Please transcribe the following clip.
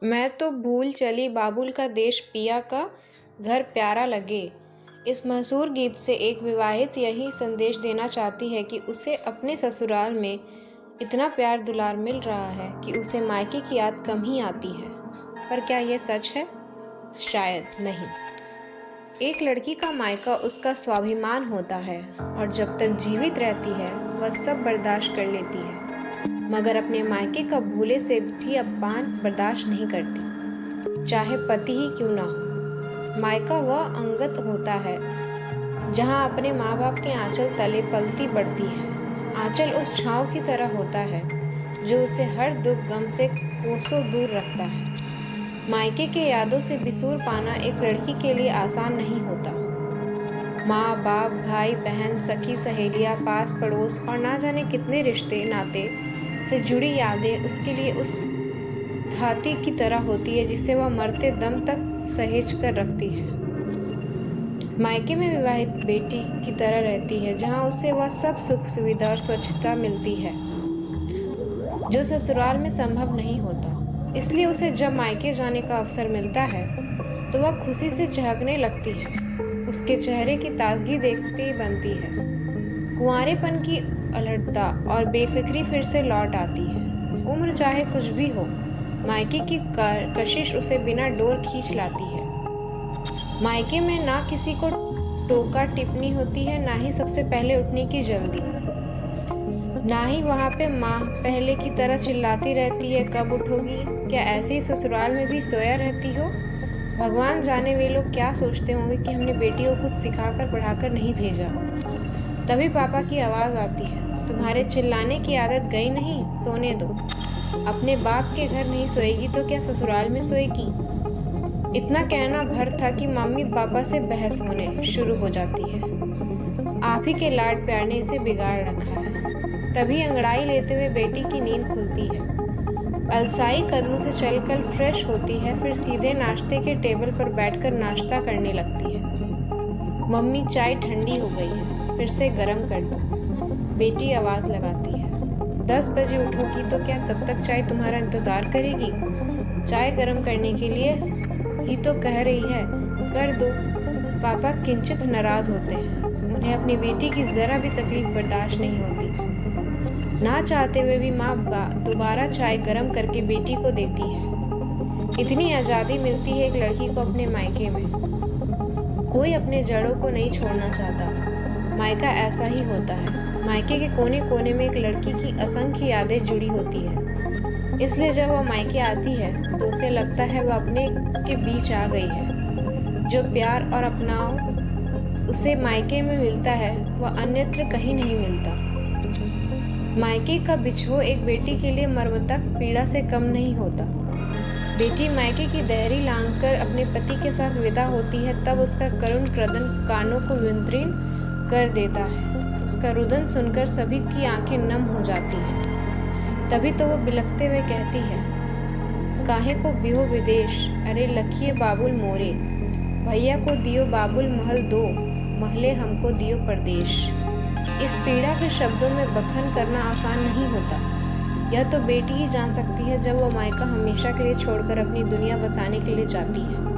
मैं तो भूल चली बाबुल का देश पिया का घर प्यारा लगे। इस मशहूर गीत से एक विवाहित यही संदेश देना चाहती है कि उसे अपने ससुराल में इतना प्यार दुलार मिल रहा है कि उसे मायके की याद कम ही आती है। पर क्या यह सच है? शायद नहीं। एक लड़की का मायका उसका स्वाभिमान होता है और जब तक जीवित रहती है वह सब बर्दाश्त कर लेती है, मगर अपने मायके का भूले से भी अपमान बर्दाश्त नहीं करती, चाहे पति ही क्यों ना हो। मायका वह अंगत होता है जहाँ अपने माँ बाप के आंचल तले पलती बढ़ती है। आंचल उस छांव की तरह होता है जो उसे हर दुख गम से कोसों दूर रखता है। मायके के यादों से बिसूर पाना एक लड़की के लिए आसान नहीं होता। माँ बाप, भाई बहन, सखी सहेलियाँ, पास पड़ोस और ना जाने कितने रिश्ते नाते से जुड़ी यादें उसके लिए उस धाती की तरह होती है जिसे वह मरते दम तक सहेज कर रखती है। मायके में विवाहित बेटी की तरह रहती है जहाँ उसे वह सब सुख सुविधा और स्वच्छता मिलती है जो ससुराल में संभव नहीं होता। इसलिए उसे जब मायके जाने का अवसर मिलता है तो वह खुशी से चहकने लगती है। उसके चेहरे की ताजगी देखते ही बनती है। कुंवारेपन की अलड़ता और बेफिक्री फिर से लौट आती है। उम्र चाहे कुछ भी हो, मायके की कशिश उसे बिना डोर खींच लाती है। मायके में ना किसी को टोका टिप्पणी होती है, ना ही सबसे पहले उठने की जल्दी, ना ही वहाँ पे माँ पहले की तरह चिल्लाती रहती है, कब उठोगी? क्या ऐसे ही ससुराल में भी सोया रहती हो? भगवान जाने वे लोग क्या सोचते होंगे कि हमने बेटी को कुछ सिखाकर पढ़ाकर नहीं भेजा। तभी पापा की आवाज़ आती है, तुम्हारे चिल्लाने की आदत गई नहीं, सोने दो। अपने बाप के घर नहीं सोएगी तो क्या ससुराल में सोएगी? इतना कहना भर था कि मम्मी पापा से बहस होने शुरू हो जाती है। आप ही के लाड प्यार ने इसे बिगाड़ रखा है। तभी अंगड़ाई लेते हुए बेटी की नींद खुलती है। अलसाई कदमों से चलकर फ्रेश होती है, फिर सीधे नाश्ते के टेबल पर बैठकर नाश्ता करने लगती है। मम्मी चाय ठंडी हो गई है, फिर से गर्म कर दो। बेटी आवाज़ लगाती है, 10 बजे उठोगी तो क्या तब तक चाय तुम्हारा इंतज़ार करेगी? चाय गर्म करने के लिए ही तो कह रही है, कर दो। पापा किंचित नाराज़ होते हैं। उन्हें अपनी बेटी की ज़रा भी तकलीफ बर्दाश्त नहीं होती। ना चाहते हुए भी माँ दोबारा चाय गर्म करके बेटी को देती है। इतनी आज़ादी मिलती है एक लड़की को अपने मायके में। कोई अपने जड़ों को नहीं छोड़ना चाहता। मायका ऐसा ही होता है। मायके के कोने कोने में एक लड़की की असंख्य यादें जुड़ी होती है। इसलिए जब वह मायके आती है तो उसे लगता है वह अपने के बीच आ गई है। जो प्यार और अपनाव उसे मायके में मिलता है वह अन्यत्र कहीं नहीं मिलता। मायके का बिछोह एक बेटी के लिए मर्मतक पीड़ा से कम नहीं होता। बेटी मायके की देहरी लांघकर अपने पति के साथ विदा होती है, तब उसका करुण क्रदन कानों को विंतीर्ण कर देता है। उसका रुदन सुनकर सभी की आंखें नम हो जाती हैं। तभी तो वो बिलखते हुए कहती है, काहे को बिहो विदेश, अरे लखिए बाबुल मोरे, भैया को दियो बाबुल महल दो, महले हमको दियो परदेश। इस पीड़ा के शब्दों में बखान करना आसान नहीं होता। यह तो बेटी ही जान सकती है जब वह मायका हमेशा के लिए छोड़कर अपनी दुनिया बसाने के लिए जाती है।